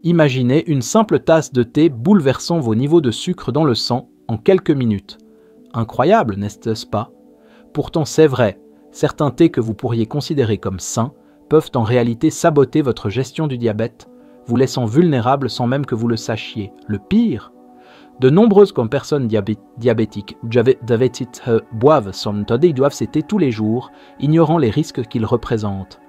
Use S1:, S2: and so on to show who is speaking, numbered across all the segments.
S1: Imaginez une simple tasse de thé bouleversant vos niveaux de sucre dans le sang en quelques minutes. Incroyable, n'est-ce pas? Pourtant c'est vrai, certains thés que vous pourriez considérer comme sains peuvent en réalité saboter votre gestion du diabète, vous laissant vulnérable sans même que vous le sachiez. Le pire, de nombreuses comme personnes diabétiques boivent son thé, ils doivent ces thés tous les jours, ignorant les risques qu'ils représentent.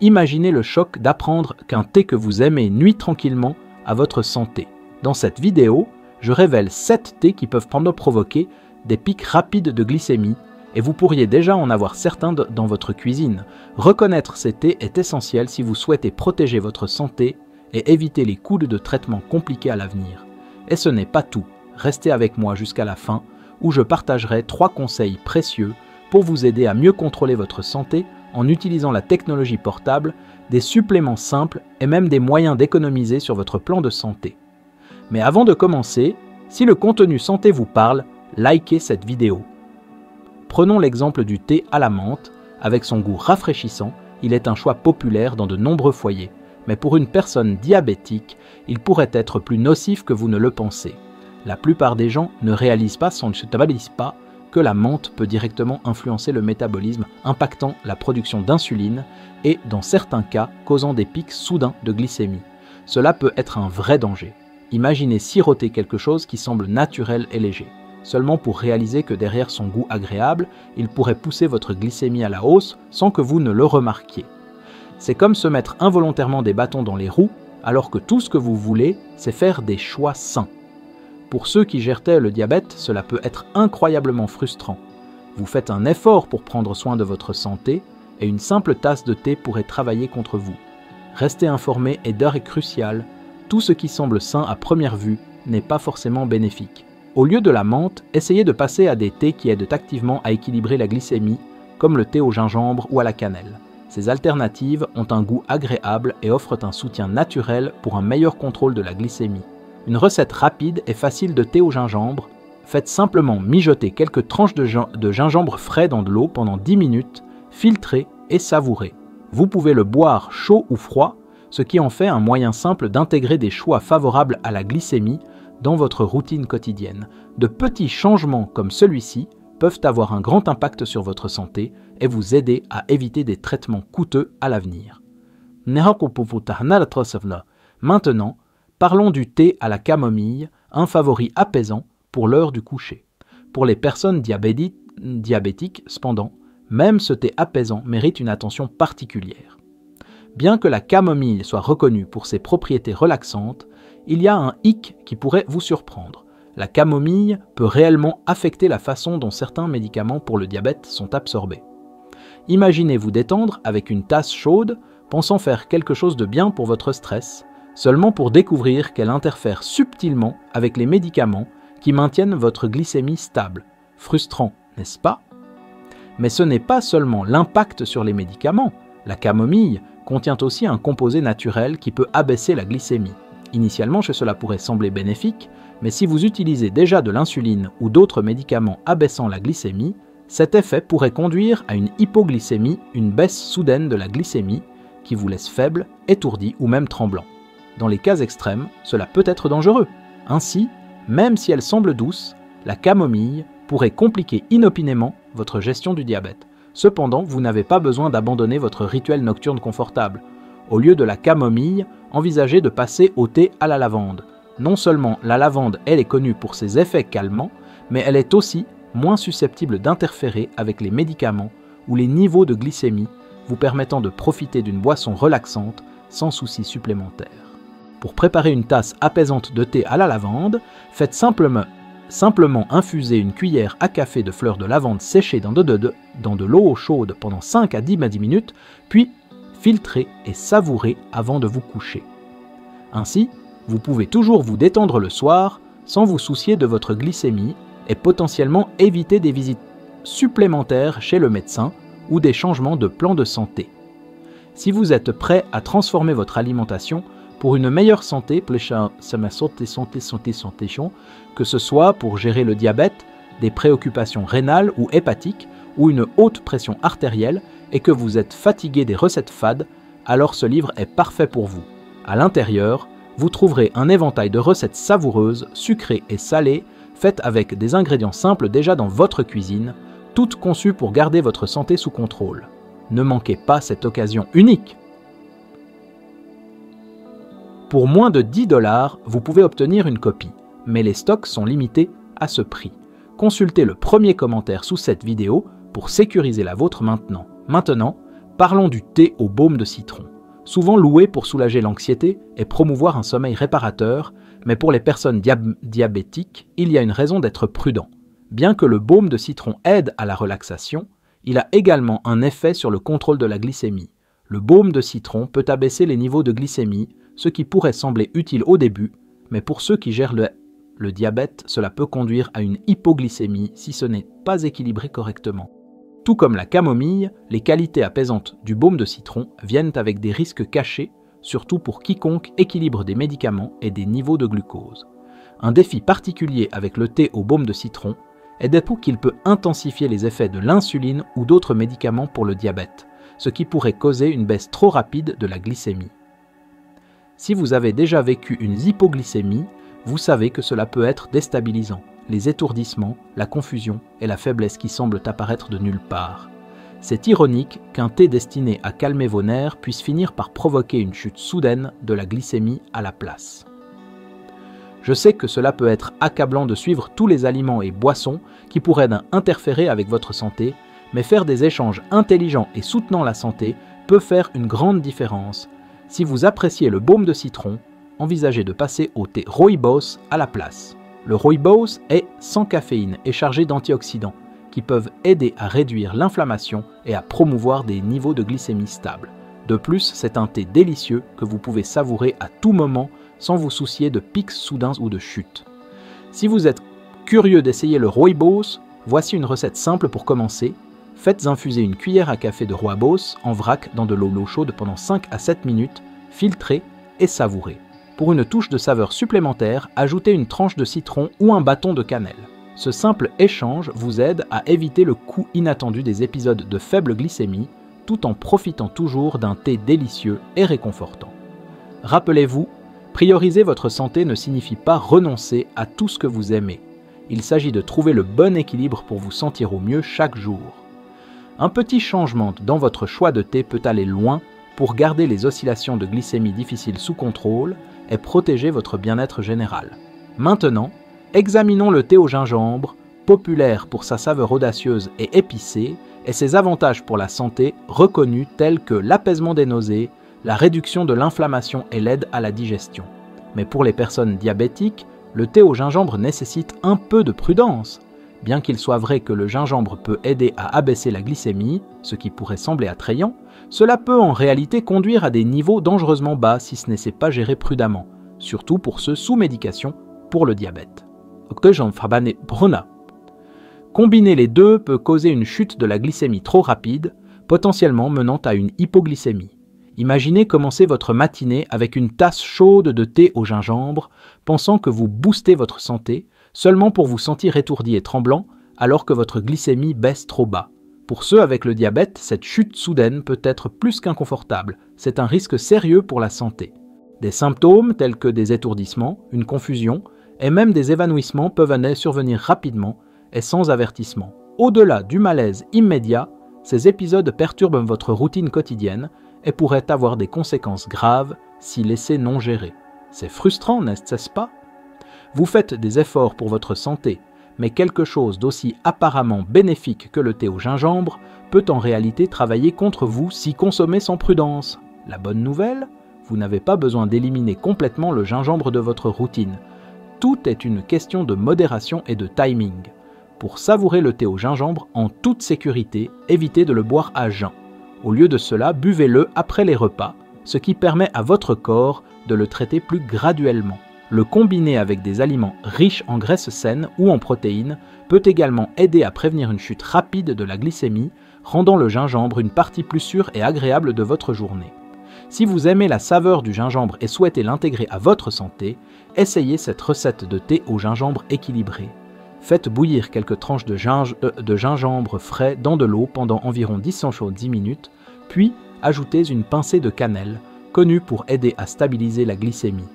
S1: Imaginez le choc d'apprendre qu'un thé que vous aimez nuit tranquillement à votre santé. Dans cette vidéo, je révèle 7 thés qui peuvent provoquer des pics rapides de glycémie et vous pourriez déjà en avoir certains dans votre cuisine. Reconnaître ces thés est essentiel si vous souhaitez protéger votre santé et éviter les coûts de traitement compliqués à l'avenir. Et ce n'est pas tout. Restez avec moi jusqu'à la fin où je partagerai 3 conseils précieux pour vous aider à mieux contrôler votre santé en utilisant la technologie portable, des suppléments simples et même des moyens d'économiser sur votre plan de santé. Mais avant de commencer, si le contenu santé vous parle, likez cette vidéo. Prenons l'exemple du thé à la menthe. Avec son goût rafraîchissant, il est un choix populaire dans de nombreux foyers. Mais pour une personne diabétique, il pourrait être plus nocif que vous ne le pensez. La plupart des gens ne réalisent pas que la menthe peut directement influencer le métabolisme, impactant la production d'insuline et, dans certains cas, causant des pics soudains de glycémie. Cela peut être un vrai danger. Imaginez siroter quelque chose qui semble naturel et léger, seulement pour réaliser que derrière son goût agréable, il pourrait pousser votre glycémie à la hausse sans que vous ne le remarquiez. C'est comme se mettre involontairement des bâtons dans les roues, alors que tout ce que vous voulez, c'est faire des choix sains. Pour ceux qui gèrent le diabète, cela peut être incroyablement frustrant. Vous faites un effort pour prendre soin de votre santé et une simple tasse de thé pourrait travailler contre vous. Rester informé est crucial. Tout ce qui semble sain à première vue n'est pas forcément bénéfique. Au lieu de la menthe, essayez de passer à des thés qui aident activement à équilibrer la glycémie, comme le thé au gingembre ou à la cannelle. Ces alternatives ont un goût agréable et offrent un soutien naturel pour un meilleur contrôle de la glycémie. Une recette rapide et facile de thé au gingembre. Faites simplement mijoter quelques tranches de gingembre frais dans de l'eau pendant 10 minutes, filtrez et savourez. Vous pouvez le boire chaud ou froid, ce qui en fait un moyen simple d'intégrer des choix favorables à la glycémie dans votre routine quotidienne. De petits changements comme celui-ci peuvent avoir un grand impact sur votre santé et vous aider à éviter des traitements coûteux à l'avenir. Maintenant, parlons du thé à la camomille, un favori apaisant pour l'heure du coucher. Pour les personnes diabétiques, cependant, même ce thé apaisant mérite une attention particulière. Bien que la camomille soit reconnue pour ses propriétés relaxantes, il y a un hic qui pourrait vous surprendre. La camomille peut réellement affecter la façon dont certains médicaments pour le diabète sont absorbés. Imaginez vous détendre avec une tasse chaude, pensant faire quelque chose de bien pour votre stress, seulement pour découvrir qu'elle interfère subtilement avec les médicaments qui maintiennent votre glycémie stable. Frustrant, n'est-ce pas? Mais ce n'est pas seulement l'impact sur les médicaments. La camomille contient aussi un composé naturel qui peut abaisser la glycémie. Initialement, cela pourrait sembler bénéfique, mais si vous utilisez déjà de l'insuline ou d'autres médicaments abaissant la glycémie, cet effet pourrait conduire à une hypoglycémie, une baisse soudaine de la glycémie, qui vous laisse faible, étourdi ou même tremblant. Dans les cas extrêmes, cela peut être dangereux. Ainsi, même si elle semble douce, la camomille pourrait compliquer inopinément votre gestion du diabète. Cependant, vous n'avez pas besoin d'abandonner votre rituel nocturne confortable. Au lieu de la camomille, envisagez de passer au thé à la lavande. Non seulement la lavande, elle est connue pour ses effets calmants, mais elle est aussi moins susceptible d'interférer avec les médicaments ou les niveaux de glycémie, vous permettant de profiter d'une boisson relaxante sans soucis supplémentaires. Pour préparer une tasse apaisante de thé à la lavande, faites simplement infuser une cuillère à café de fleurs de lavande séchées dans de l'eau chaude pendant 5 à 10 minutes, puis filtrez et savourez avant de vous coucher. Ainsi, vous pouvez toujours vous détendre le soir sans vous soucier de votre glycémie et potentiellement éviter des visites supplémentaires chez le médecin ou des changements de plan de santé. Si vous êtes prêt à transformer votre alimentation pour une meilleure santé, que ce soit pour gérer le diabète, des préoccupations rénales ou hépatiques ou une haute pression artérielle et que vous êtes fatigué des recettes fades, alors ce livre est parfait pour vous. À l'intérieur, vous trouverez un éventail de recettes savoureuses, sucrées et salées, faites avec des ingrédients simples déjà dans votre cuisine, toutes conçues pour garder votre santé sous contrôle. Ne manquez pas cette occasion unique. Pour moins de 10 $, vous pouvez obtenir une copie, mais les stocks sont limités à ce prix. Consultez le premier commentaire sous cette vidéo pour sécuriser la vôtre maintenant. Maintenant, parlons du thé au baume de citron. Souvent loué pour soulager l'anxiété et promouvoir un sommeil réparateur, mais pour les personnes diabétiques, il y a une raison d'être prudent. Bien que le baume de citron aide à la relaxation, il a également un effet sur le contrôle de la glycémie. Le baume de citron peut abaisser les niveaux de glycémie, ce qui pourrait sembler utile au début, mais pour ceux qui gèrent le diabète, cela peut conduire à une hypoglycémie si ce n'est pas équilibré correctement. Tout comme la camomille, les qualités apaisantes du baume de citron viennent avec des risques cachés, surtout pour quiconque équilibre des médicaments et des niveaux de glucose. Un défi particulier avec le thé au baume de citron est d'être qu'il peut intensifier les effets de l'insuline ou d'autres médicaments pour le diabète, ce qui pourrait causer une baisse trop rapide de la glycémie. Si vous avez déjà vécu une hypoglycémie, vous savez que cela peut être déstabilisant. Les étourdissements, la confusion et la faiblesse qui semblent apparaître de nulle part. C'est ironique qu'un thé destiné à calmer vos nerfs puisse finir par provoquer une chute soudaine de la glycémie à la place. Je sais que cela peut être accablant de suivre tous les aliments et boissons qui pourraient interférer avec votre santé, mais faire des échanges intelligents et soutenant la santé peut faire une grande différence. Si vous appréciez le baume de citron, envisagez de passer au thé rooibos à la place. Le rooibos est sans caféine et chargé d'antioxydants qui peuvent aider à réduire l'inflammation et à promouvoir des niveaux de glycémie stables. De plus, c'est un thé délicieux que vous pouvez savourer à tout moment sans vous soucier de pics soudains ou de chutes. Si vous êtes curieux d'essayer le rooibos, voici une recette simple pour commencer. Faites infuser une cuillère à café de rooibos en vrac dans de l'eau chaude pendant 5 à 7 minutes, filtrez et savourez. Pour une touche de saveur supplémentaire, ajoutez une tranche de citron ou un bâton de cannelle. Ce simple échange vous aide à éviter le coup inattendu des épisodes de faible glycémie, tout en profitant toujours d'un thé délicieux et réconfortant. Rappelez-vous, prioriser votre santé ne signifie pas renoncer à tout ce que vous aimez. Il s'agit de trouver le bon équilibre pour vous sentir au mieux chaque jour. Un petit changement dans votre choix de thé peut aller loin pour garder les oscillations de glycémie difficiles sous contrôle et protéger votre bien-être général. Maintenant, examinons le thé au gingembre, populaire pour sa saveur audacieuse et épicée, et ses avantages pour la santé reconnus tels que l'apaisement des nausées, la réduction de l'inflammation et l'aide à la digestion. Mais pour les personnes diabétiques, le thé au gingembre nécessite un peu de prudence. Bien qu'il soit vrai que le gingembre peut aider à abaisser la glycémie, ce qui pourrait sembler attrayant, cela peut en réalité conduire à des niveaux dangereusement bas si ce n'est pas géré prudemment, surtout pour ceux sous médication pour le diabète. Combiner les deux peut causer une chute de la glycémie trop rapide, potentiellement menant à une hypoglycémie. Imaginez commencer votre matinée avec une tasse chaude de thé au gingembre, pensant que vous boostez votre santé, seulement pour vous sentir étourdi et tremblant, alors que votre glycémie baisse trop bas. Pour ceux avec le diabète, cette chute soudaine peut être plus qu'inconfortable. C'est un risque sérieux pour la santé. Des symptômes tels que des étourdissements, une confusion et même des évanouissements peuvent survenir rapidement et sans avertissement. Au-delà du malaise immédiat, ces épisodes perturbent votre routine quotidienne et pourraient avoir des conséquences graves si laissés non gérés. C'est frustrant, n'est-ce pas? Vous faites des efforts pour votre santé, mais quelque chose d'aussi apparemment bénéfique que le thé au gingembre peut en réalité travailler contre vous si consommé sans prudence. La bonne nouvelle, vous n'avez pas besoin d'éliminer complètement le gingembre de votre routine. Tout est une question de modération et de timing. Pour savourer le thé au gingembre en toute sécurité, évitez de le boire à jeun. Au lieu de cela, buvez-le après les repas, ce qui permet à votre corps de le traiter plus graduellement. Le combiner avec des aliments riches en graisses saines ou en protéines peut également aider à prévenir une chute rapide de la glycémie, rendant le gingembre une partie plus sûre et agréable de votre journée. Si vous aimez la saveur du gingembre et souhaitez l'intégrer à votre santé, essayez cette recette de thé au gingembre équilibré. Faites bouillir quelques tranches de gingembre frais dans de l'eau pendant environ 10 minutes, puis ajoutez une pincée de cannelle, connu pour aider à stabiliser la glycémie.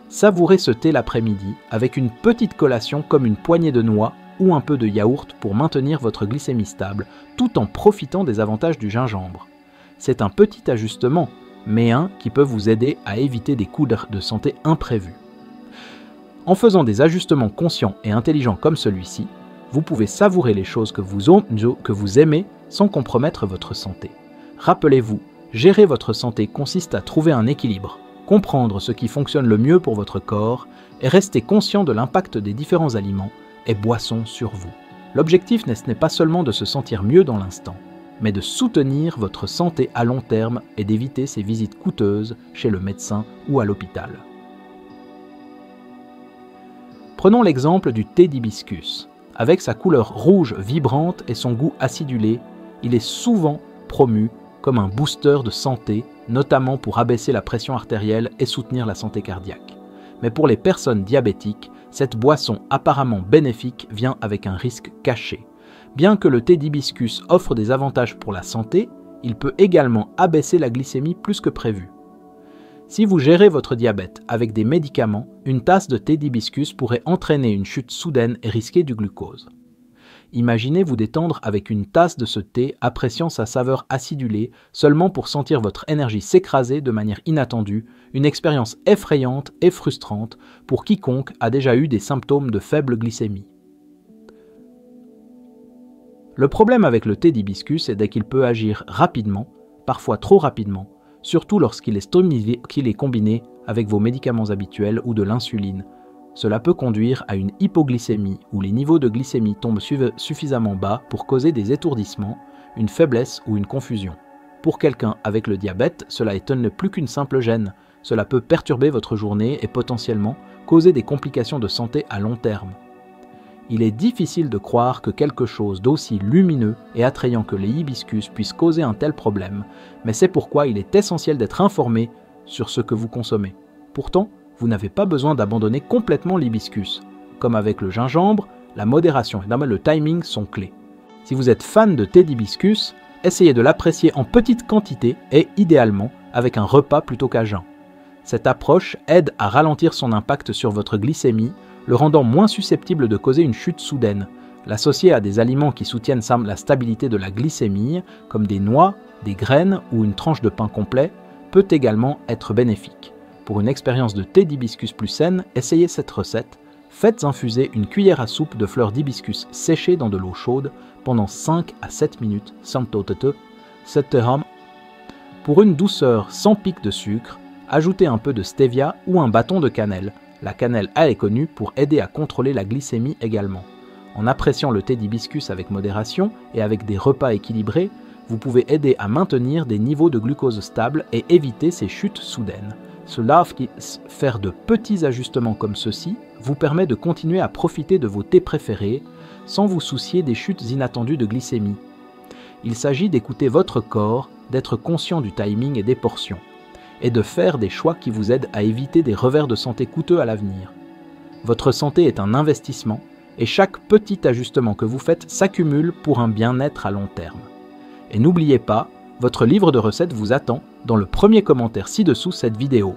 S1: Savourez ce thé l'après-midi avec une petite collation comme une poignée de noix ou un peu de yaourt pour maintenir votre glycémie stable, tout en profitant des avantages du gingembre. C'est un petit ajustement, mais un qui peut vous aider à éviter des coups de santé imprévus. En faisant des ajustements conscients et intelligents comme celui-ci, vous pouvez savourer les choses que vous aimez sans compromettre votre santé. Rappelez-vous, gérer votre santé consiste à trouver un équilibre, comprendre ce qui fonctionne le mieux pour votre corps et rester conscient de l'impact des différents aliments et boissons sur vous. L'objectif n'est pas seulement de se sentir mieux dans l'instant, mais de soutenir votre santé à long terme et d'éviter ces visites coûteuses chez le médecin ou à l'hôpital. Prenons l'exemple du thé d'hibiscus. Avec sa couleur rouge vibrante et son goût acidulé, il est souvent promu comme un booster de santé, notamment pour abaisser la pression artérielle et soutenir la santé cardiaque. Mais pour les personnes diabétiques, cette boisson apparemment bénéfique vient avec un risque caché. Bien que le thé d'hibiscus offre des avantages pour la santé, il peut également abaisser la glycémie plus que prévu. Si vous gérez votre diabète avec des médicaments, une tasse de thé d'hibiscus pourrait entraîner une chute soudaine et risquer du glucose. Imaginez vous détendre avec une tasse de ce thé appréciant sa saveur acidulée seulement pour sentir votre énergie s'écraser de manière inattendue, une expérience effrayante et frustrante pour quiconque a déjà eu des symptômes de faible glycémie. Le problème avec le thé d'hibiscus est qu'il peut agir rapidement, parfois trop rapidement, surtout lorsqu'il est combiné avec vos médicaments habituels ou de l'insuline. Cela peut conduire à une hypoglycémie où les niveaux de glycémie tombent suffisamment bas pour causer des étourdissements, une faiblesse ou une confusion. Pour quelqu'un avec le diabète, cela n'est plus qu'une simple gêne. Cela peut perturber votre journée et potentiellement causer des complications de santé à long terme. Il est difficile de croire que quelque chose d'aussi lumineux et attrayant que les hibiscus puisse causer un tel problème, mais c'est pourquoi il est essentiel d'être informé sur ce que vous consommez. Pourtant, vous n'avez pas besoin d'abandonner complètement l'hibiscus. Comme avec le gingembre, la modération et le timing sont clés. Si vous êtes fan de thé d'hibiscus, essayez de l'apprécier en petite quantité et idéalement avec un repas plutôt qu'à jeun. Cette approche aide à ralentir son impact sur votre glycémie, le rendant moins susceptible de causer une chute soudaine. L'associer à des aliments qui soutiennent la stabilité de la glycémie, comme des noix, des graines ou une tranche de pain complet, peut également être bénéfique. Pour une expérience de thé d'hibiscus plus saine, essayez cette recette. Faites infuser une cuillère à soupe de fleurs d'hibiscus séchées dans de l'eau chaude pendant 5 à 7 minutes. Pour une douceur sans pic de sucre, ajoutez un peu de stevia ou un bâton de cannelle. La cannelle, elle est connue pour aider à contrôler la glycémie également. En appréciant le thé d'hibiscus avec modération et avec des repas équilibrés, vous pouvez aider à maintenir des niveaux de glucose stables et éviter ces chutes soudaines. Faire de petits ajustements comme ceux-ci vous permet de continuer à profiter de vos thés préférés sans vous soucier des chutes inattendues de glycémie. Il s'agit d'écouter votre corps, d'être conscient du timing et des portions, et de faire des choix qui vous aident à éviter des revers de santé coûteux à l'avenir. Votre santé est un investissement et chaque petit ajustement que vous faites s'accumule pour un bien-être à long terme. Et n'oubliez pas, votre livre de recettes vous attend dans le premier commentaire ci-dessous cette vidéo.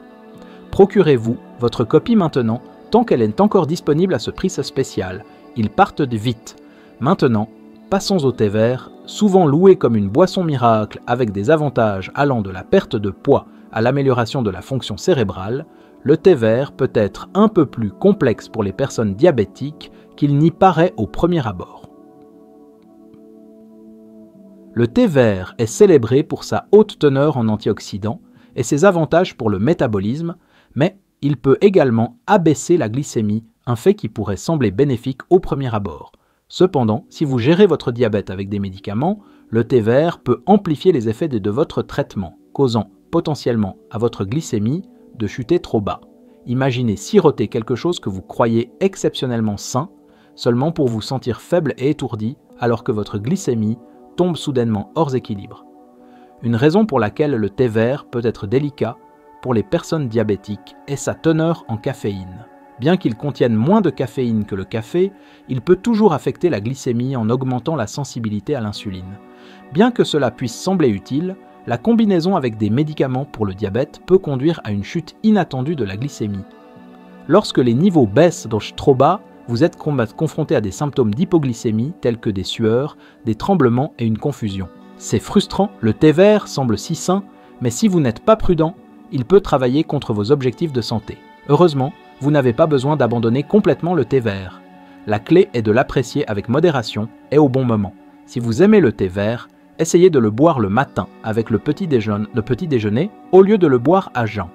S1: Procurez-vous votre copie maintenant tant qu'elle est encore disponible à ce prix spécial. Ils partent vite. Maintenant, passons au thé vert, souvent loué comme une boisson miracle avec des avantages allant de la perte de poids à l'amélioration de la fonction cérébrale. Le thé vert peut être un peu plus complexe pour les personnes diabétiques qu'il n'y paraît au premier abord. Le thé vert est célébré pour sa haute teneur en antioxydants et ses avantages pour le métabolisme, mais il peut également abaisser la glycémie, un fait qui pourrait sembler bénéfique au premier abord. Cependant, si vous gérez votre diabète avec des médicaments, le thé vert peut amplifier les effets de votre traitement, causant potentiellement à votre glycémie de chuter trop bas. Imaginez siroter quelque chose que vous croyez exceptionnellement sain, seulement pour vous sentir faible et étourdi alors que votre glycémie tombe soudainement hors équilibre. Une raison pour laquelle le thé vert peut être délicat pour les personnes diabétiques est sa teneur en caféine. Bien qu'il contienne moins de caféine que le café, il peut toujours affecter la glycémie en augmentant la sensibilité à l'insuline. Bien que cela puisse sembler utile, La combinaison avec des médicaments pour le diabète peut conduire à une chute inattendue de la glycémie. Lorsque les niveaux baissent trop bas, vous êtes confronté à des symptômes d'hypoglycémie tels que des sueurs, des tremblements et une confusion. C'est frustrant, le thé vert semble si sain, mais si vous n'êtes pas prudent, il peut travailler contre vos objectifs de santé. Heureusement, vous n'avez pas besoin d'abandonner complètement le thé vert. La clé est de l'apprécier avec modération et au bon moment. Si vous aimez le thé vert, essayez de le boire le matin avec le petit déjeuner au lieu de le boire à jeun.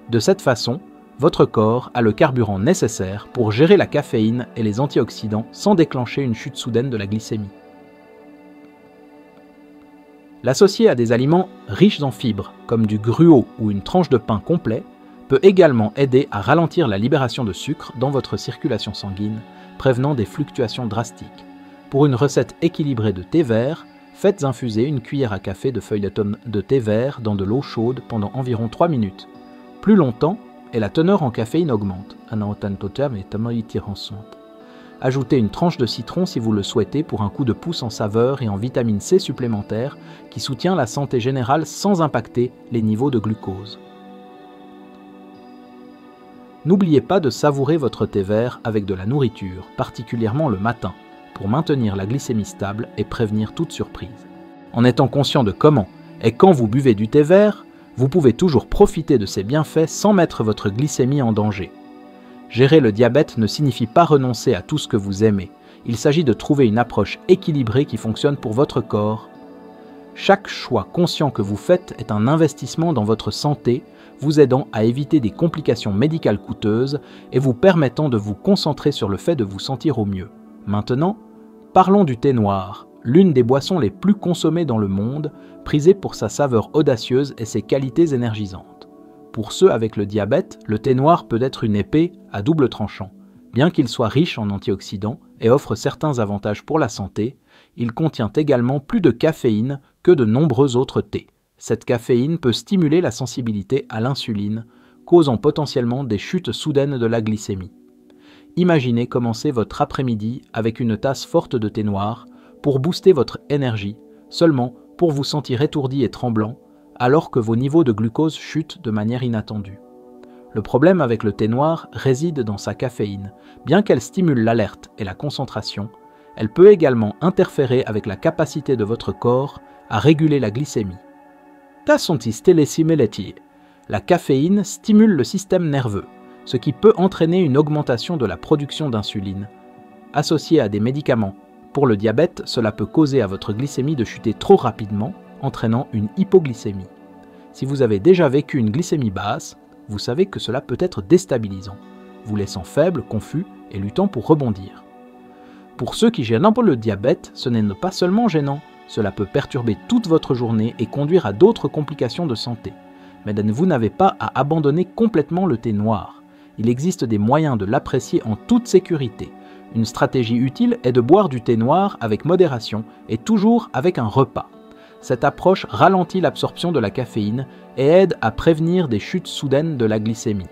S1: De cette façon, votre corps a le carburant nécessaire pour gérer la caféine et les antioxydants sans déclencher une chute soudaine de la glycémie. L'associer à des aliments riches en fibres, comme du gruau ou une tranche de pain complet, peut également aider à ralentir la libération de sucre dans votre circulation sanguine, prévenant des fluctuations drastiques. Pour une recette équilibrée de thé vert, faites infuser une cuillère à café de feuilles de thé vert dans de l'eau chaude pendant environ 3 minutes. Plus longtemps, et la teneur en caféine augmente. Ajoutez une tranche de citron si vous le souhaitez pour un coup de pouce en saveur et en vitamine C supplémentaire qui soutient la santé générale sans impacter les niveaux de glucose. N'oubliez pas de savourer votre thé vert avec de la nourriture, particulièrement le matin, pour maintenir la glycémie stable et prévenir toute surprise. En étant conscient de comment et quand vous buvez du thé vert, vous pouvez toujours profiter de ses bienfaits sans mettre votre glycémie en danger. Gérer le diabète ne signifie pas renoncer à tout ce que vous aimez. Il s'agit de trouver une approche équilibrée qui fonctionne pour votre corps. Chaque choix conscient que vous faites est un investissement dans votre santé, vous aidant à éviter des complications médicales coûteuses et vous permettant de vous concentrer sur le fait de vous sentir au mieux. Maintenant, parlons du thé noir, l'une des boissons les plus consommées dans le monde, prisée pour sa saveur audacieuse et ses qualités énergisantes. Pour ceux avec le diabète, le thé noir peut être une épée à double tranchant. Bien qu'il soit riche en antioxydants et offre certains avantages pour la santé, il contient également plus de caféine que de nombreux autres thés. Cette caféine peut stimuler la sensibilité à l'insuline, causant potentiellement des chutes soudaines de la glycémie. Imaginez commencer votre après-midi avec une tasse forte de thé noir pour booster votre énergie, seulement pour vous sentir étourdi et tremblant, alors que vos niveaux de glucose chutent de manière inattendue. Le problème avec le thé noir réside dans sa caféine. Bien qu'elle stimule l'alerte et la concentration, elle peut également interférer avec la capacité de votre corps à réguler la glycémie. La caféine stimule le système nerveux, ce qui peut entraîner une augmentation de la production d'insuline. Associé à des médicaments pour le diabète, cela peut causer à votre glycémie de chuter trop rapidement, entraînant une hypoglycémie. Si vous avez déjà vécu une glycémie basse, vous savez que cela peut être déstabilisant, vous laissant faible, confus et luttant pour rebondir. Pour ceux qui gênent un peu le diabète, ce n'est pas seulement gênant, cela peut perturber toute votre journée et conduire à d'autres complications de santé. Mais vous n'avez pas à abandonner complètement le thé noir. Il existe des moyens de l'apprécier en toute sécurité. Une stratégie utile est de boire du thé noir avec modération et toujours avec un repas. Cette approche ralentit l'absorption de la caféine et aide à prévenir des chutes soudaines de la glycémie.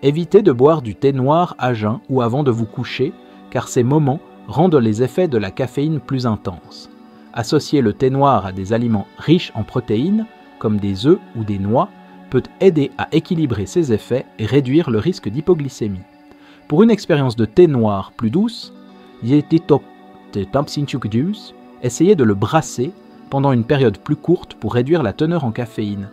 S1: Évitez de boire du thé noir à jeun ou avant de vous coucher, car ces moments rendent les effets de la caféine plus intenses. Associer le thé noir à des aliments riches en protéines, comme des œufs ou des noix, peut aider à équilibrer ces effets et réduire le risque d'hypoglycémie. Pour une expérience de thé noir plus douce, essayez de le brasser pendant une période plus courte pour réduire la teneur en caféine.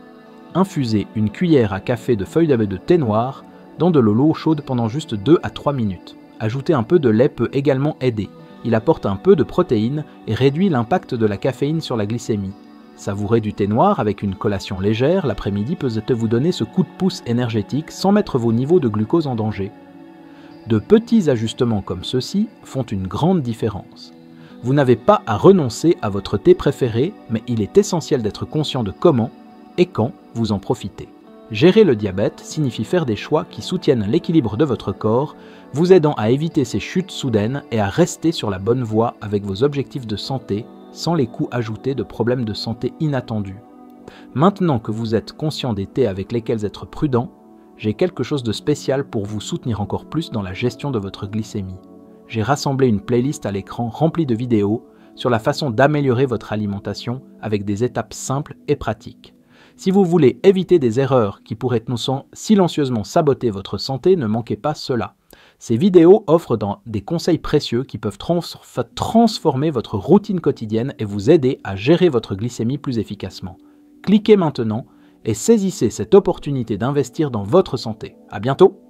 S1: Infusez une cuillère à café de feuilles de thé noir dans de l'eau chaude pendant juste 2 à 3 minutes. Ajouter un peu de lait peut également aider. Il apporte un peu de protéines et réduit l'impact de la caféine sur la glycémie. Savourer du thé noir avec une collation légère l'après-midi peut vous donner ce coup de pouce énergétique sans mettre vos niveaux de glucose en danger. De petits ajustements comme ceux-ci font une grande différence. Vous n'avez pas à renoncer à votre thé préféré, mais il est essentiel d'être conscient de comment et quand vous en profitez. Gérer le diabète signifie faire des choix qui soutiennent l'équilibre de votre corps, vous aidant à éviter ces chutes soudaines et à rester sur la bonne voie avec vos objectifs de santé, sans les coûts ajoutés de problèmes de santé inattendus. Maintenant que vous êtes conscient des thés avec lesquels être prudent, j'ai quelque chose de spécial pour vous soutenir encore plus dans la gestion de votre glycémie. J'ai rassemblé une playlist à l'écran remplie de vidéos sur la façon d'améliorer votre alimentation avec des étapes simples et pratiques. Si vous voulez éviter des erreurs qui pourraient silencieusement saboter votre santé, ne manquez pas cela. Ces vidéos offrent des conseils précieux qui peuvent transformer votre routine quotidienne et vous aider à gérer votre glycémie plus efficacement. Cliquez maintenant et saisissez cette opportunité d'investir dans votre santé. À bientôt!